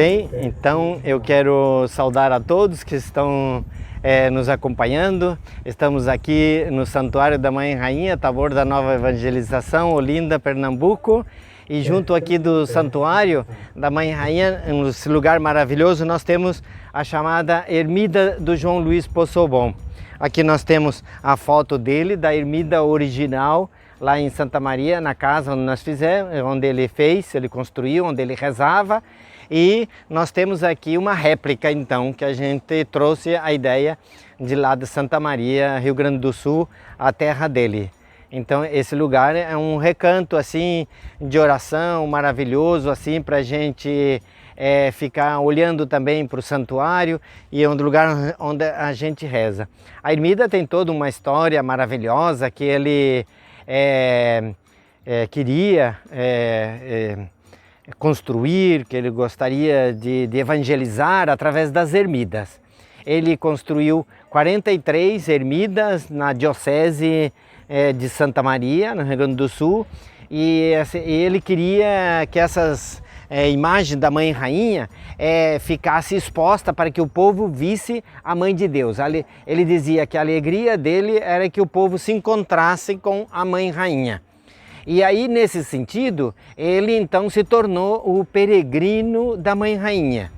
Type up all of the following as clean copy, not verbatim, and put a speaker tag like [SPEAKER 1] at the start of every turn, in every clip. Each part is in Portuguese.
[SPEAKER 1] Bem, então eu quero saudar a todos que estão nos acompanhando. Estamos aqui no Santuário da Mãe Rainha, Tabor da Nova Evangelização, Olinda, Pernambuco. E junto aqui do Santuário da Mãe Rainha, nesse lugar maravilhoso, nós temos a chamada Ermida do João Luiz Possobon. Aqui nós temos a foto dele, da ermida original, lá em Santa Maria, na casa onde nós fizemos, onde ele fez, ele construiu, onde ele rezava. E nós temos aqui uma réplica, então, que a gente trouxe a ideia de lá de Santa Maria, Rio Grande do Sul, a terra dele. Então esse lugar é um recanto assim de oração maravilhoso, assim, para a gente ficar olhando também para o santuário, e é um lugar onde a gente reza. A ermida tem toda uma história maravilhosa que ele queria construir, que ele gostaria de evangelizar através das ermidas. Ele construiu 43 ermidas na diocese de Santa Maria, no Rio Grande do Sul, e ele queria que essas imagens da Mãe Rainha ficasse exposta para que o povo visse a Mãe de Deus. Ele dizia que a alegria dele era que o povo se encontrasse com a Mãe Rainha. E aí, nesse sentido, ele então se tornou o peregrino da Mãe Rainha.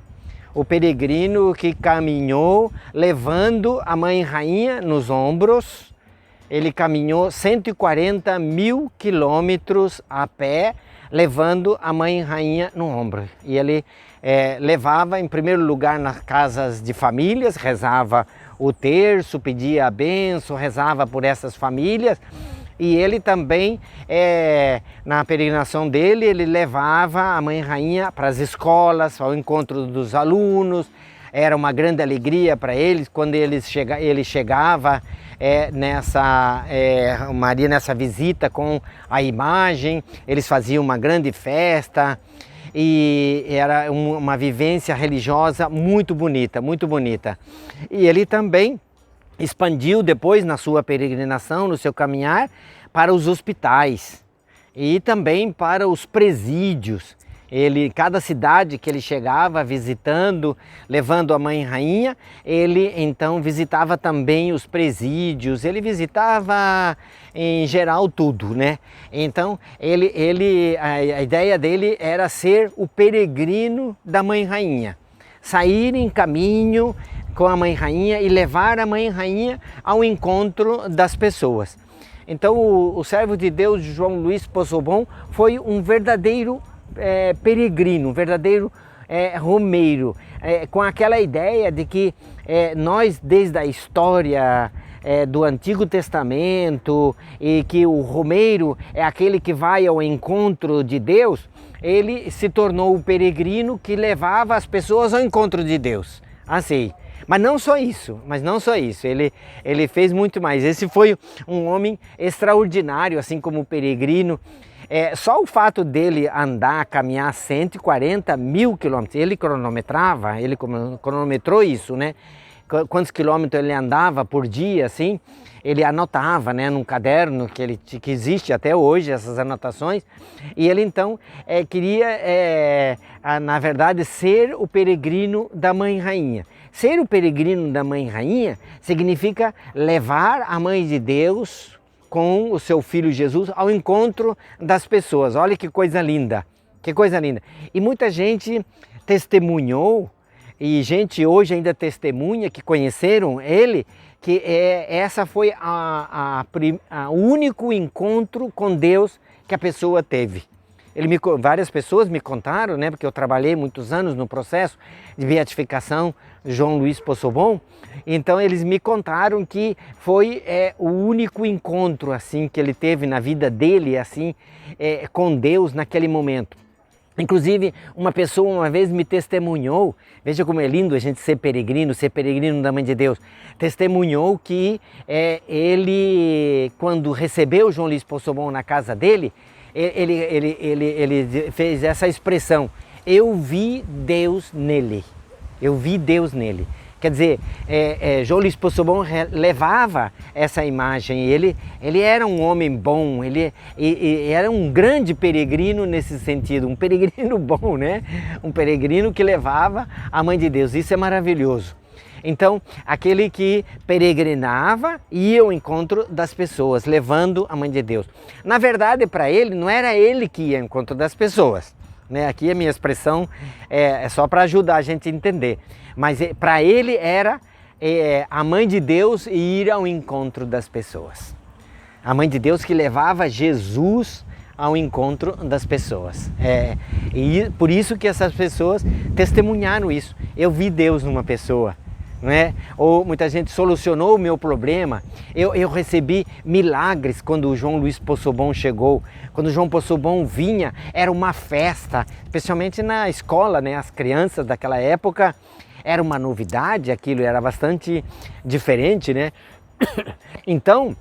[SPEAKER 1] O peregrino que caminhou levando a Mãe Rainha nos ombros. Ele caminhou 140 mil quilômetros a pé, levando a Mãe Rainha no ombro. E ele levava, em primeiro lugar, nas casas de famílias, rezava o terço, pedia a bênção, rezava por essas famílias. E ele também, na peregrinação dele, ele levava a Mãe Rainha para as escolas, ao encontro dos alunos. Era uma grande alegria para eles quando ele chegava nessa visita com a imagem. Eles faziam uma grande festa e era uma vivência religiosa muito bonita, muito bonita. E ele também expandiu depois na sua peregrinação, no seu caminhar, para os hospitais e também para os presídios. Cada cidade que ele chegava visitando, levando a Mãe Rainha, ele então visitava também os presídios, ele visitava em geral tudo, né? Então a ideia dele era ser o peregrino da Mãe Rainha, sair em caminho com a Mãe Rainha e levar a Mãe Rainha ao encontro das pessoas. Então o servo de Deus João Luiz Possobon foi um verdadeiro peregrino, um verdadeiro romeiro, com aquela ideia de que nós, desde a história do Antigo Testamento, e que o romeiro é aquele que vai ao encontro de Deus, ele se tornou o peregrino que levava as pessoas ao encontro de Deus. Assim. Mas não só isso, ele fez muito mais. Esse foi um homem extraordinário, assim como o peregrino. Só o fato dele caminhar 140 mil quilômetros, ele cronometrou isso, né? Quantos quilômetros ele andava por dia, assim, ele anotava, né, num caderno que existe até hoje, essas anotações. E ele então queria, na verdade, ser o peregrino da Mãe Rainha. Ser o peregrino da Mãe Rainha significa levar a Mãe de Deus com o seu filho Jesus ao encontro das pessoas. Olha que coisa linda, que coisa linda. E muita gente testemunhou, e gente hoje ainda testemunha, que conheceram ele, que essa foi o único encontro com Deus que a pessoa teve. Várias pessoas me contaram, né, porque eu trabalhei muitos anos no processo de beatificação de João Luiz Possobon. Então eles me contaram que foi o único encontro assim que ele teve na vida dele, assim, com Deus naquele momento. Inclusive, uma pessoa uma vez me testemunhou, veja como é lindo a gente ser peregrino da Mãe de Deus, testemunhou que ele, quando recebeu João Luiz Possobon na casa dele, ele fez essa expressão: eu vi Deus nele. Eu vi Deus nele. Quer dizer, João Luiz Poçobon levava essa imagem. Ele era um homem bom, ele era um grande peregrino nesse sentido, um peregrino bom, né? Um peregrino que levava a Mãe de Deus. Isso é maravilhoso. Então, aquele que peregrinava ia ao encontro das pessoas, levando a Mãe de Deus. Na verdade, para ele, não era ele que ia ao encontro das pessoas, né? Aqui a minha expressão é só para ajudar a gente a entender. Mas para ele era a Mãe de Deus ir ao encontro das pessoas. A Mãe de Deus que levava Jesus ao encontro das pessoas. E por isso que essas pessoas testemunharam isso. Eu vi Deus numa pessoa. Não é? Ou muita gente solucionou o meu problema. Eu recebi milagres quando o João Luiz Poçobon chegou. Quando o João Poçobon vinha, era uma festa, especialmente na escola, né? As crianças daquela época, era uma novidade, aquilo era bastante diferente, né? Então,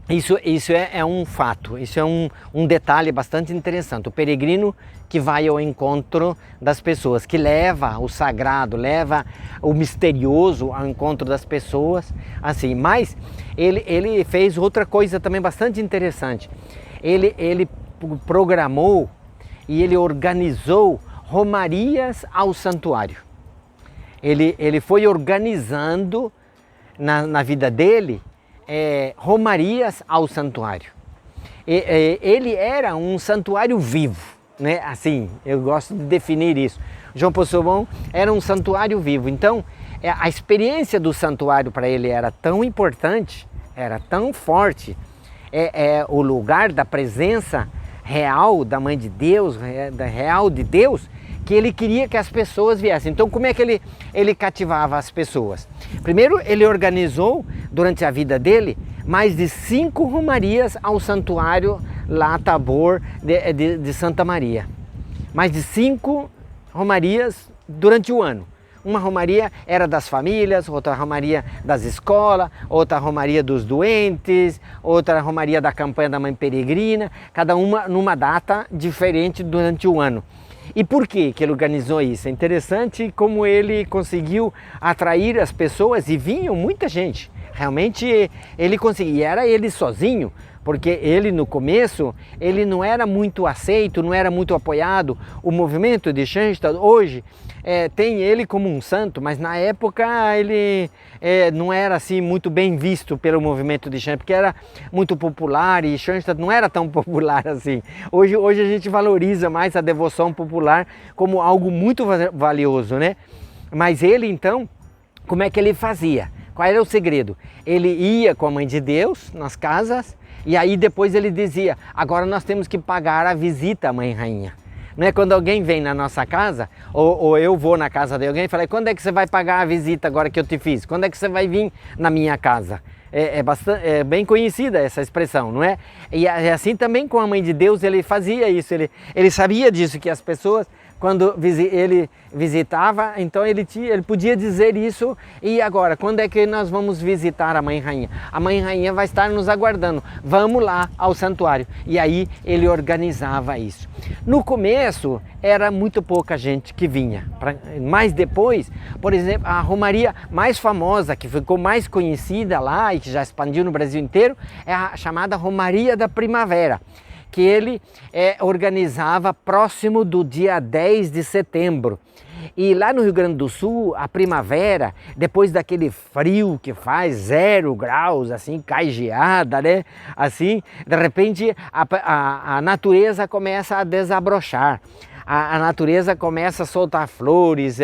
[SPEAKER 1] isso é um fato, isso é um detalhe bastante interessante. O peregrino que vai ao encontro das pessoas, que leva o sagrado, leva o misterioso ao encontro das pessoas, assim. Mas ele fez outra coisa também bastante interessante. Ele programou e ele organizou romarias ao santuário. Ele foi organizando na vida dele romarias ao santuário. Ele era um santuário vivo, né? Assim, eu gosto de definir isso. João Poçobon era um santuário vivo. Então, a experiência do santuário para ele era tão importante, era tão forte, o lugar da presença real da Mãe de Deus, real de Deus, que ele queria que as pessoas viessem. Então, como é que ele cativava as pessoas? Primeiro, ele organizou, durante a vida dele, mais de 5 romarias ao santuário lá, Tabor, de Santa Maria. Mais de 5 romarias durante o ano. Uma romaria era das famílias, outra romaria das escolas, outra romaria dos doentes, outra romaria da campanha da Mãe Peregrina, cada uma numa data diferente durante o ano. E por que ele organizou isso? É interessante como ele conseguiu atrair as pessoas e vinham muita gente. Realmente ele conseguia, e era ele sozinho, porque ele no começo, ele não era muito aceito, não era muito apoiado. O movimento de Schoenstatt hoje tem ele como um santo, mas na época ele não era assim muito bem visto pelo movimento de Schoenstatt, porque era muito popular e Schoenstatt não era tão popular assim. Hoje a gente valoriza mais a devoção popular como algo muito valioso, né? Mas ele então, como é que ele fazia? Qual era o segredo? Ele ia com a Mãe de Deus nas casas e aí depois ele dizia, agora nós temos que pagar a visita à Mãe Rainha. Não é quando alguém vem na nossa casa, ou eu vou na casa de alguém e falo, quando é que você vai pagar a visita agora que eu te fiz? Quando é que você vai vir na minha casa? É bem conhecida essa expressão, não é? E assim também com a Mãe de Deus ele fazia isso, ele sabia disso, que as pessoas, quando ele visitava, então ele podia dizer isso. E agora, quando é que nós vamos visitar a Mãe Rainha? A Mãe Rainha vai estar nos aguardando, vamos lá ao santuário. E aí ele organizava isso. No começo era muito pouca gente que vinha, mas depois, por exemplo, a romaria mais famosa, que ficou mais conhecida lá e que já expandiu no Brasil inteiro, é a chamada Romaria da Primavera, que ele organizava próximo do dia 10 de setembro. E lá no Rio Grande do Sul, a primavera, depois daquele frio que faz 0 graus, assim, cai geada, né? Assim, de repente a natureza começa a desabrochar. A natureza começa a soltar flores,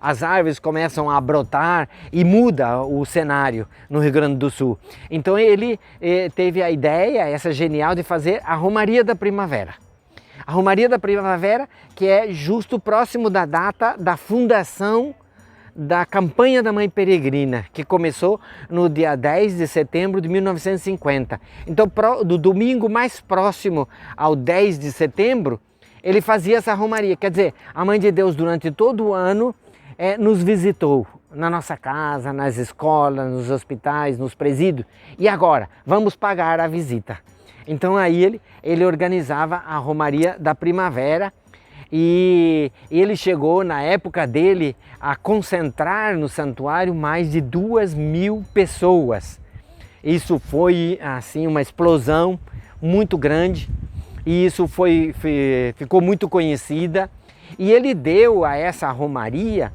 [SPEAKER 1] as árvores começam a brotar e muda o cenário no Rio Grande do Sul. Então ele teve a ideia, essa genial, de fazer a Romaria da Primavera. A Romaria da Primavera, que é justo próximo da data da fundação da campanha da Mãe Peregrina, que começou no dia 10 de setembro de 1950. Então, do domingo mais próximo ao 10 de setembro, ele fazia essa romaria. Quer dizer, a Mãe de Deus durante todo o ano nos visitou na nossa casa, nas escolas, nos hospitais, nos presídios. E agora, vamos pagar a visita. Então aí ele organizava a Romaria da Primavera, E ele chegou, na época dele, a concentrar no santuário mais de 2.000 pessoas. Isso foi assim uma explosão muito grande e isso ficou muito conhecida. E ele deu a essa romaria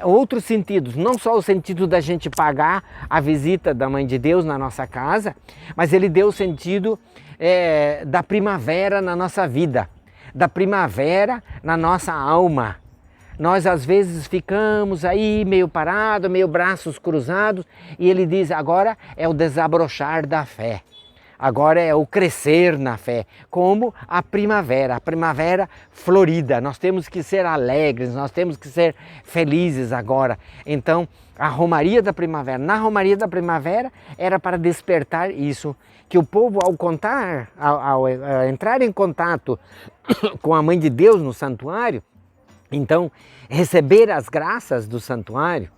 [SPEAKER 1] outros sentidos, não só o sentido da gente pagar a visita da Mãe de Deus na nossa casa, mas ele deu o sentido da primavera na nossa vida, da primavera na nossa alma. Nós às vezes ficamos aí meio parado, meio braços cruzados, e ele diz: agora é o desabrochar da fé. Agora é o crescer na fé, como a primavera florida. Nós temos que ser alegres, nós temos que ser felizes agora. Então, a romaria da primavera, na romaria da primavera, era para despertar isso, que o povo ao entrar em contato com a Mãe de Deus no santuário, então receber as graças do santuário,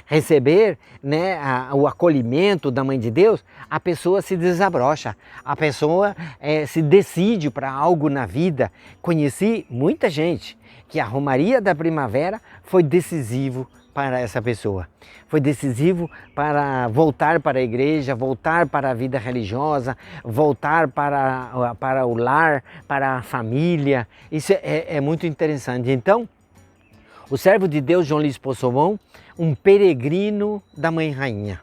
[SPEAKER 1] receber, né, o acolhimento da Mãe de Deus, a pessoa se desabrocha, a pessoa se decide para algo na vida. Conheci muita gente que a romaria da primavera foi decisivo para essa pessoa. Foi decisivo para voltar para a igreja, voltar para a vida religiosa, voltar para o lar, para a família. Isso é muito interessante. Então, o servo de Deus, João Luiz Possobon, um peregrino da Mãe Rainha.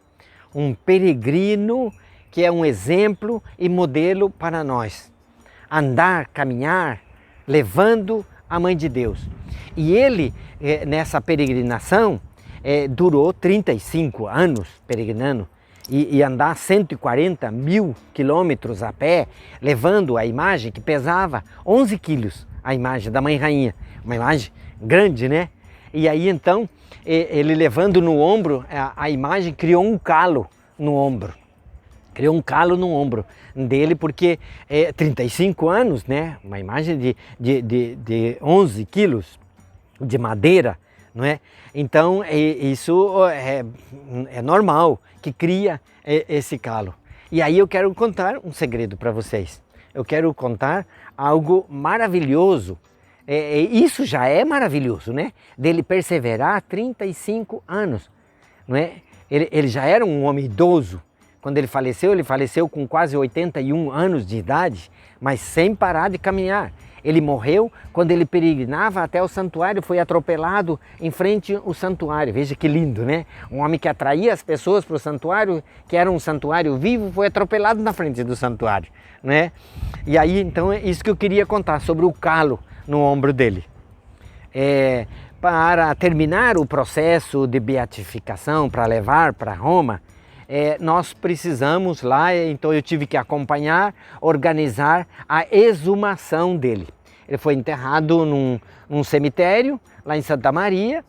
[SPEAKER 1] Um peregrino que é um exemplo e modelo para nós. Andar, caminhar, levando a Mãe de Deus. E ele, nessa peregrinação, durou 35 anos peregrinando e andar 140.000 quilômetros a pé, levando a imagem que pesava 11 quilos, a imagem da Mãe Rainha. Uma imagem grande, né? E aí então, ele levando no ombro, a imagem criou um calo no ombro. Criou um calo no ombro dele, porque 35 anos, né? Uma imagem de 11 quilos de madeira, não é? Então, isso é normal que cria esse calo. E aí eu quero contar um segredo para vocês. Eu quero contar algo maravilhoso. Isso já é maravilhoso, né? Dele perseverar 35 anos, não é? Ele já era um homem idoso. Quando ele faleceu com quase 81 anos de idade, mas sem parar de caminhar. Ele morreu quando ele peregrinava até o santuário, foi atropelado em frente ao santuário. Veja que lindo, né? Um homem que atraía as pessoas para o santuário, que era um santuário vivo, foi atropelado na frente do santuário, né? E aí, então, é isso que eu queria contar sobre o calo no ombro dele. Para terminar o processo de beatificação, para levar para Roma, nós precisamos lá, então eu tive que acompanhar, organizar a exumação dele. Ele foi enterrado num cemitério lá em Santa Maria,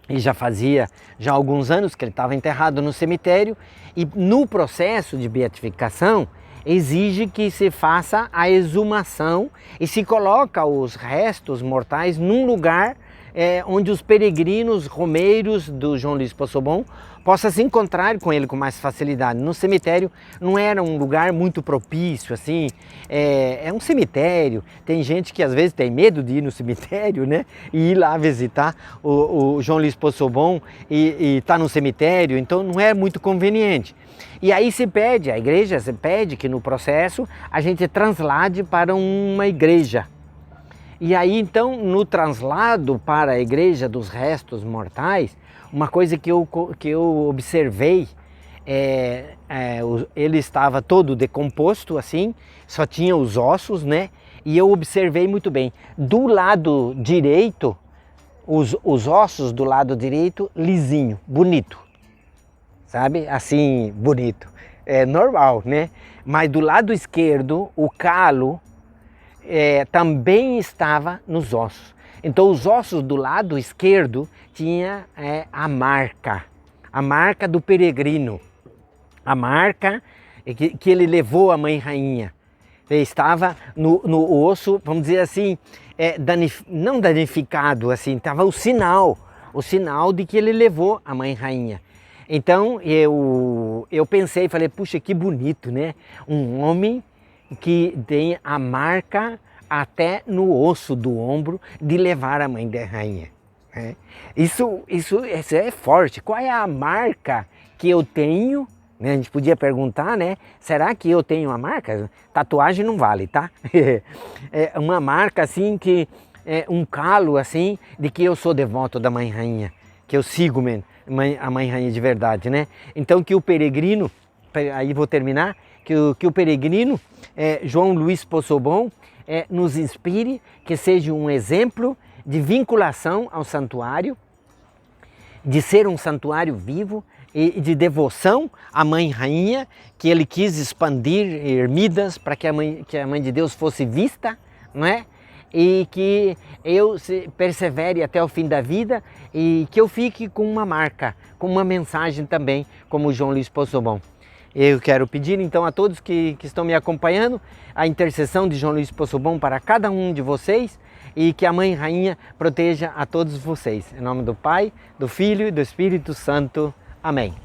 [SPEAKER 1] e já fazia alguns anos que ele estava enterrado no cemitério, e no processo de beatificação exige que se faça a exumação e se coloca os restos mortais num lugar onde os peregrinos romeiros do João Luiz Possobon possam se encontrar com ele com mais facilidade. No cemitério não era um lugar muito propício, assim, é um cemitério, tem gente que às vezes tem medo de ir no cemitério, né, e ir lá visitar o João Luiz Possobon e tá no cemitério, então não é muito conveniente. E aí a igreja se pede que no processo a gente translade para uma igreja. E aí então, no translado para a igreja dos restos mortais, uma coisa que eu observei, ele estava todo decomposto assim, só tinha os ossos, né? E eu observei muito bem, do lado direito, os ossos do lado direito lisinho, bonito, sabe? Assim, bonito, é normal, né? Mas do lado esquerdo, o calo também estava nos ossos. Então os ossos do lado esquerdo tinha a marca do peregrino, a marca que ele levou à Mãe Rainha. Ele estava no osso, vamos dizer assim, não danificado, assim, estava o sinal de que ele levou a Mãe Rainha. Então eu pensei, falei, puxa, que bonito, né? Um homem que tem a marca até no osso do ombro de levar a mãe da rainha. Isso é forte. Qual é a marca que eu tenho? A gente podia perguntar, né? Será que eu tenho uma marca? Tatuagem não vale, tá? É uma marca assim que é um calo assim de que eu sou devoto da Mãe Rainha, que eu sigo a Mãe Rainha de verdade, né? Então que o peregrino, aí vou terminar, que o peregrino João Luiz Possobon nos inspire, que seja um exemplo de vinculação ao santuário, de ser um santuário vivo e de devoção à Mãe Rainha, que ele quis expandir ermidas para que a Mãe de Deus fosse vista, não é? E que eu persevere até o fim da vida e que eu fique com uma marca, com uma mensagem também, como João Luiz Possobon. Eu quero pedir então a todos que estão me acompanhando a intercessão de João Luiz Possobon para cada um de vocês e que a Mãe Rainha proteja a todos vocês. Em nome do Pai, do Filho e do Espírito Santo. Amém.